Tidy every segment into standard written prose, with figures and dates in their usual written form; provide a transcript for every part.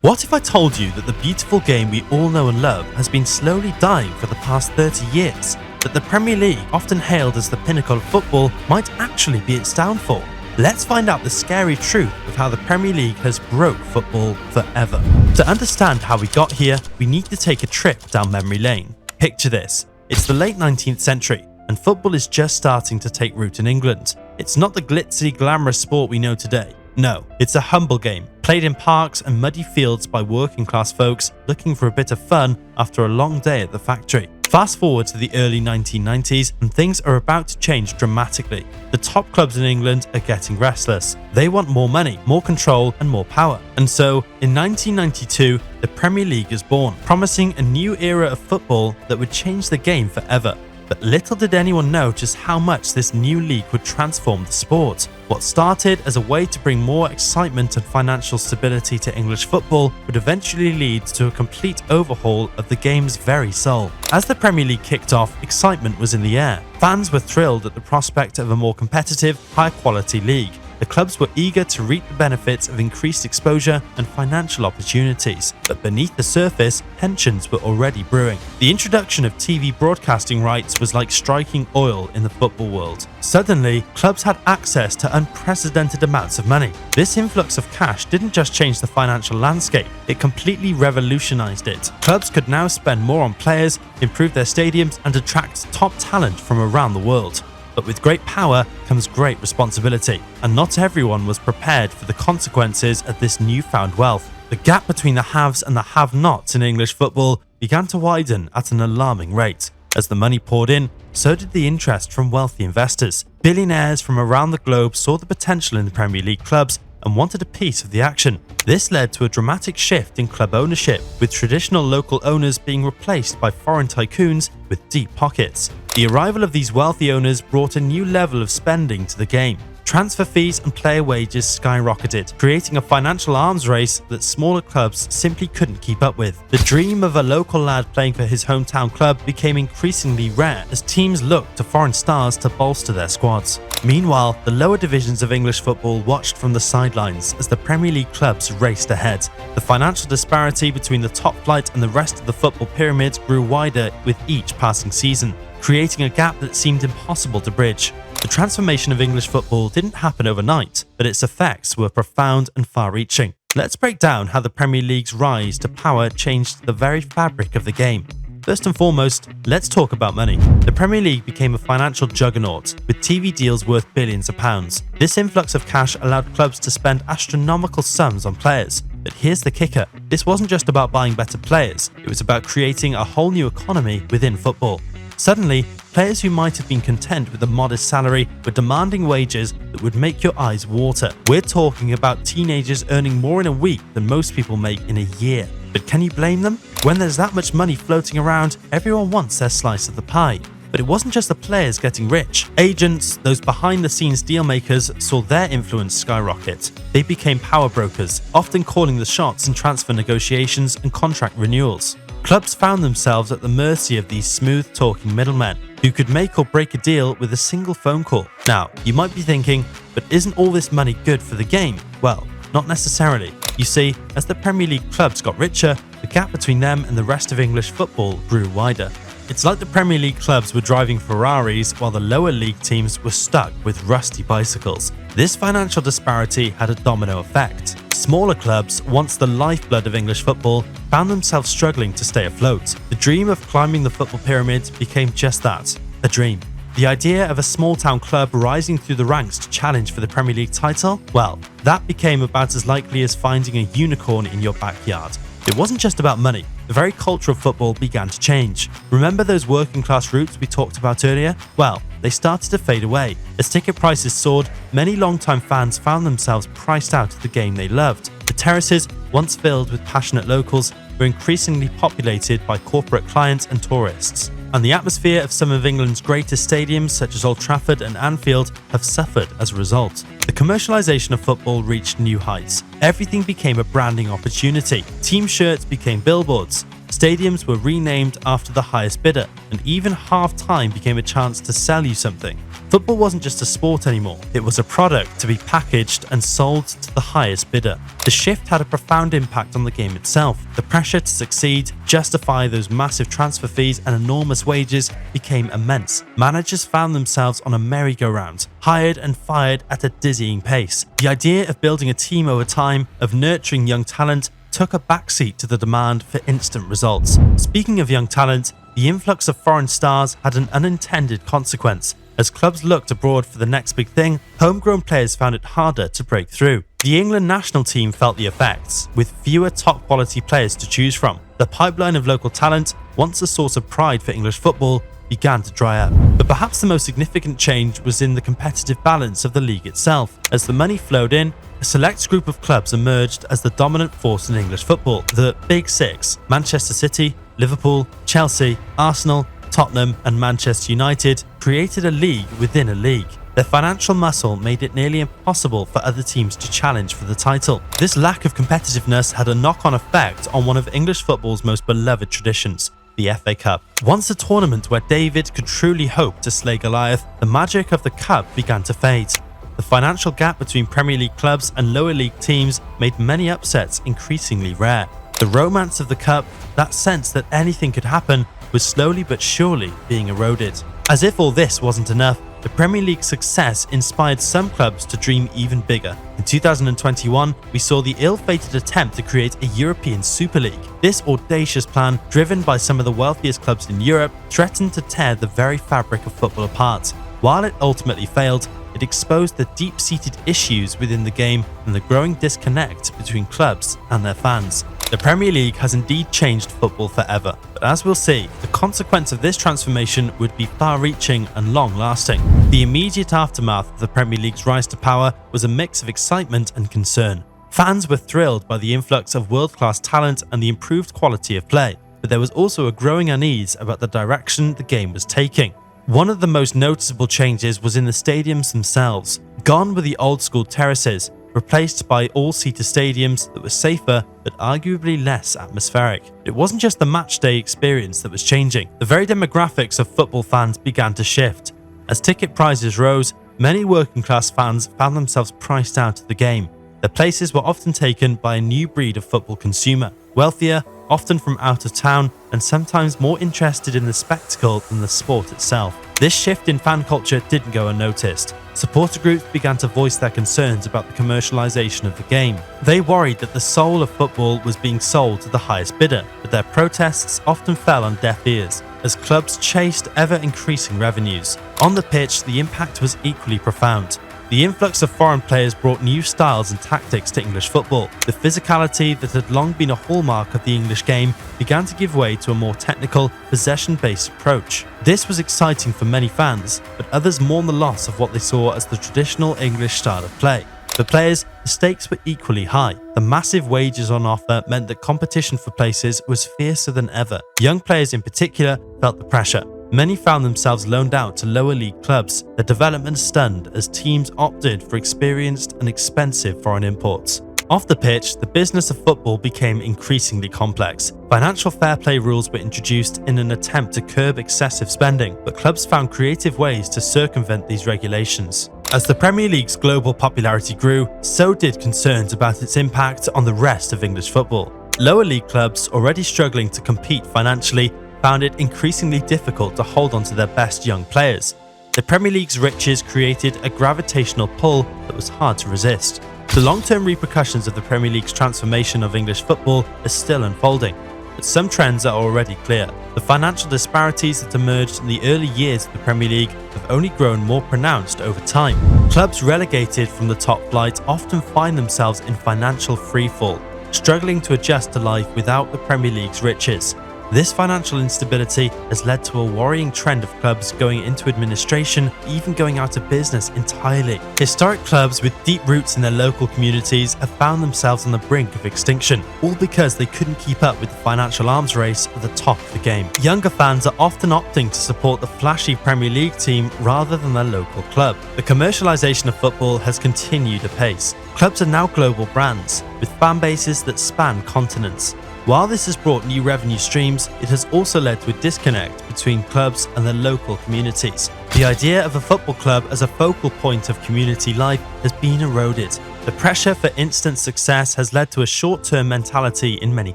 What if I told you that the beautiful game we all know and love has been slowly dying for the past 30 years? That the Premier League, often hailed as the pinnacle of football, might actually be its downfall? Let's find out the scary truth of how the Premier League has broke football forever. To understand how we got here, we need to take a trip down memory lane. Picture this. It's the late 19th century, and football is just starting to take root in England. It's not the glitzy, glamorous sport we know today. No, it's a humble game, played in parks and muddy fields by working class folks looking for a bit of fun after a long day at the factory. Fast forward to the early 1990s and things are about to change dramatically. The top clubs in England are getting restless. They want more money, more control and more power. And so, in 1992, the Premier League is born, promising a new era of football that would change the game forever. But little did anyone know just how much this new league would transform the sport. What started as a way to bring more excitement and financial stability to English football would eventually lead to a complete overhaul of the game's very soul. As the Premier League kicked off, excitement was in the air. Fans were thrilled at the prospect of a more competitive, high-quality league. The clubs were eager to reap the benefits of increased exposure and financial opportunities, but beneath the surface, tensions were already brewing. The introduction of TV broadcasting rights was like striking oil in the football world. Suddenly, clubs had access to unprecedented amounts of money. This influx of cash didn't just change the financial landscape, it completely revolutionized it. Clubs could now spend more on players, improve their stadiums, and attract top talent from around the world. But with great power comes great responsibility, and not everyone was prepared for the consequences of this newfound wealth. The gap between the haves and the have-nots in English football began to widen at an alarming rate. As the money poured in, so did the interest from wealthy investors. Billionaires from around the globe saw the potential in the Premier League clubs and wanted a piece of the action. This led to a dramatic shift in club ownership, with traditional local owners being replaced by foreign tycoons with deep pockets. The arrival of these wealthy owners brought a new level of spending to the game. Transfer fees and player wages skyrocketed, creating a financial arms race that smaller clubs simply couldn't keep up with. The dream of a local lad playing for his hometown club became increasingly rare as teams looked to foreign stars to bolster their squads. Meanwhile, the lower divisions of English football watched from the sidelines as the Premier League clubs raced ahead. The financial disparity between the top flight and the rest of the football pyramid grew wider with each passing season, creating a gap that seemed impossible to bridge. The transformation of English football didn't happen overnight, but its effects were profound and far-reaching. Let's break down how the Premier League's rise to power changed the very fabric of the game. First and foremost, let's talk about money. The Premier League became a financial juggernaut, with TV deals worth billions of pounds. This influx of cash allowed clubs to spend astronomical sums on players. But here's the kicker. This wasn't just about buying better players, it was about creating a whole new economy within football. Suddenly, players who might have been content with a modest salary were demanding wages that would make your eyes water. We're talking about teenagers earning more in a week than most people make in a year. But can you blame them? When there's that much money floating around, everyone wants their slice of the pie. But it wasn't just the players getting rich. Agents, those behind-the-scenes deal makers, saw their influence skyrocket. They became power brokers, often calling the shots in transfer negotiations and contract renewals. Clubs found themselves at the mercy of these smooth-talking middlemen, who could make or break a deal with a single phone call. Now, you might be thinking, but isn't all this money good for the game? Well, not necessarily. You see, as the Premier League clubs got richer, the gap between them and the rest of English football grew wider. It's like the Premier League clubs were driving Ferraris while the lower league teams were stuck with rusty bicycles. This financial disparity had a domino effect. Smaller clubs, once the lifeblood of English football, found themselves struggling to stay afloat. The dream of climbing the football pyramid became just that, a dream. The idea of a small-town club rising through the ranks to challenge for the Premier League title? Well, that became about as likely as finding a unicorn in your backyard. It wasn't just about money. The very culture of football began to change. Remember those working class roots we talked about earlier? Well, they started to fade away. As ticket prices soared, many long-time fans found themselves priced out of the game they loved. The terraces, once filled with passionate locals, were increasingly populated by corporate clients and tourists. And the atmosphere of some of England's greatest stadiums, such as Old Trafford and Anfield, have suffered as a result. The commercialisation of football reached new heights. Everything became a branding opportunity. Team shirts became billboards. Stadiums were renamed after the highest bidder, and even half-time became a chance to sell you something. Football wasn't just a sport anymore, it was a product to be packaged and sold to the highest bidder. The shift had a profound impact on the game itself. The pressure to succeed, justify those massive transfer fees and enormous wages became immense. Managers found themselves on a merry-go-round, hired and fired at a dizzying pace. The idea of building a team over time, of nurturing young talent, took a backseat to the demand for instant results. Speaking of young talent, the influx of foreign stars had an unintended consequence. As clubs looked abroad for the next big thing, homegrown players found it harder to break through. The England national team felt the effects, with fewer top-quality players to choose from. The pipeline of local talent, once a source of pride for English football, began to dry up. But perhaps the most significant change was in the competitive balance of the league itself. As the money flowed in, a select group of clubs emerged as the dominant force in English football. The Big Six, Manchester City, Liverpool, Chelsea, Arsenal, Tottenham and Manchester United, created a league within a league. Their financial muscle made it nearly impossible for other teams to challenge for the title. This lack of competitiveness had a knock-on effect on one of English football's most beloved traditions, the FA Cup. Once a tournament where David could truly hope to slay Goliath, the magic of the cup began to fade. The financial gap between Premier League clubs and lower league teams made many upsets increasingly rare. The romance of the cup, that sense that anything could happen, was slowly but surely being eroded. As if all this wasn't enough, the Premier League's success inspired some clubs to dream even bigger. In 2021, we saw the ill-fated attempt to create a European Super League. This audacious plan, driven by some of the wealthiest clubs in Europe, threatened to tear the very fabric of football apart. While it ultimately failed, it exposed the deep-seated issues within the game and the growing disconnect between clubs and their fans. The Premier League has indeed changed football forever, but as we'll see, the consequence of this transformation would be far-reaching and long-lasting. The immediate aftermath of the Premier League's rise to power was a mix of excitement and concern. Fans were thrilled by the influx of world-class talent and the improved quality of play, but there was also a growing unease about the direction the game was taking. One of the most noticeable changes was in the stadiums themselves. Gone were the old-school terraces, replaced by all-seater stadiums that were safer but arguably less atmospheric. It wasn't just the match-day experience that was changing. The very demographics of football fans began to shift. As ticket prices rose, many working-class fans found themselves priced out of the game. Their places were often taken by a new breed of football consumer, wealthier, often from out of town, and sometimes more interested in the spectacle than the sport itself. This shift in fan culture didn't go unnoticed. Supporter groups began to voice their concerns about the commercialization of the game. They worried that the soul of football was being sold to the highest bidder, but their protests often fell on deaf ears as clubs chased ever-increasing revenues. On the pitch, the impact was equally profound. The influx of foreign players brought new styles and tactics to English football. The physicality that had long been a hallmark of the English game began to give way to a more technical, possession-based approach. This was exciting for many fans, but others mourned the loss of what they saw as the traditional English style of play. For players, the stakes were equally high. The massive wages on offer meant that competition for places was fiercer than ever. Young players in particular felt the pressure. Many found themselves loaned out to lower league clubs, their development stunned as teams opted for experienced and expensive foreign imports. Off the pitch, the business of football became increasingly complex. Financial fair play rules were introduced in an attempt to curb excessive spending, but clubs found creative ways to circumvent these regulations. As the Premier League's global popularity grew, so did concerns about its impact on the rest of English football. Lower league clubs, already struggling to compete financially, found it increasingly difficult to hold on to their best young players. The Premier League's riches created a gravitational pull that was hard to resist. The long-term repercussions of the Premier League's transformation of English football are still unfolding, but some trends are already clear. The financial disparities that emerged in the early years of the Premier League have only grown more pronounced over time. Clubs relegated from the top flight often find themselves in financial freefall, struggling to adjust to life without the Premier League's riches. This financial instability has led to a worrying trend of clubs going into administration, even going out of business entirely. Historic clubs with deep roots in their local communities have found themselves on the brink of extinction, all because they couldn't keep up with the financial arms race at the top of the game. Younger fans are often opting to support the flashy Premier League team rather than their local club. The commercialization of football has continued apace. Clubs are now global brands, with fan bases that span continents. While this has brought new revenue streams, it has also led to a disconnect between clubs and their local communities. The idea of a football club as a focal point of community life has been eroded. The pressure for instant success has led to a short-term mentality in many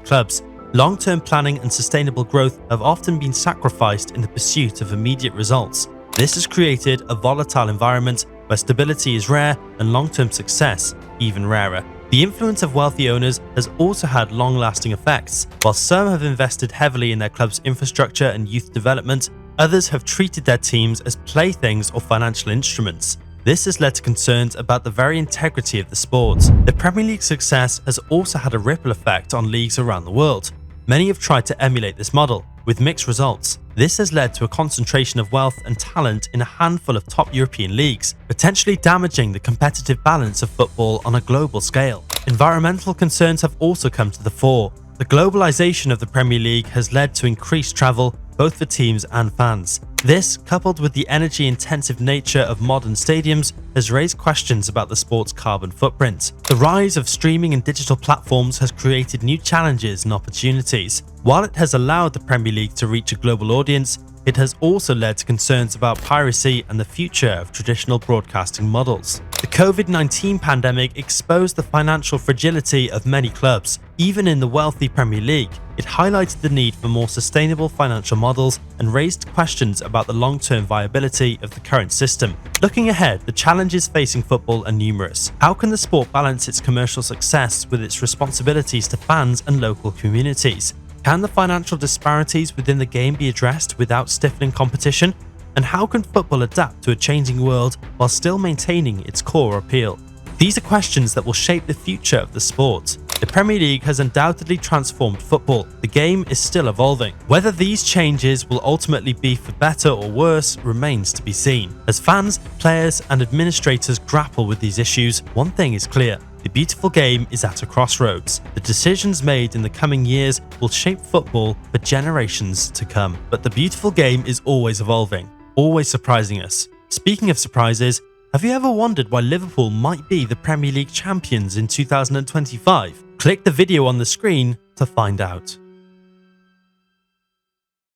clubs. Long-term planning and sustainable growth have often been sacrificed in the pursuit of immediate results. This has created a volatile environment where stability is rare and long-term success even rarer. The influence of wealthy owners has also had long-lasting effects. While some have invested heavily in their club's infrastructure and youth development, others have treated their teams as playthings or financial instruments. This has led to concerns about the very integrity of the sport. The Premier League's success has also had a ripple effect on leagues around the world. Many have tried to emulate this model, with mixed results. This has led to a concentration of wealth and talent in a handful of top European leagues, potentially damaging the competitive balance of football on a global scale. Environmental concerns have also come to the fore. The globalization of the Premier League has led to increased travel, both for teams and fans. This, coupled with the energy-intensive nature of modern stadiums, has raised questions about the sport's carbon footprint. The rise of streaming and digital platforms has created new challenges and opportunities. While it has allowed the Premier League to reach a global audience, it has also led to concerns about piracy and the future of traditional broadcasting models. The COVID-19 pandemic exposed the financial fragility of many clubs. Even in the wealthy Premier League, it highlighted the need for more sustainable financial models and raised questions about the long-term viability of the current system. Looking ahead, the challenges facing football are numerous. How can the sport balance its commercial success with its responsibilities to fans and local communities? Can the financial disparities within the game be addressed without stifling competition? And how can football adapt to a changing world while still maintaining its core appeal? These are questions that will shape the future of the sport. The Premier League has undoubtedly transformed football. The game is still evolving. Whether these changes will ultimately be for better or worse remains to be seen. As fans, players, and administrators grapple with these issues, one thing is clear. The beautiful game is at a crossroads. The decisions made in the coming years will shape football for generations to come. But the beautiful game is always evolving, always surprising us. Speaking of surprises, have you ever wondered why Liverpool might be the Premier League champions in 2025? Click the video on the screen to find out.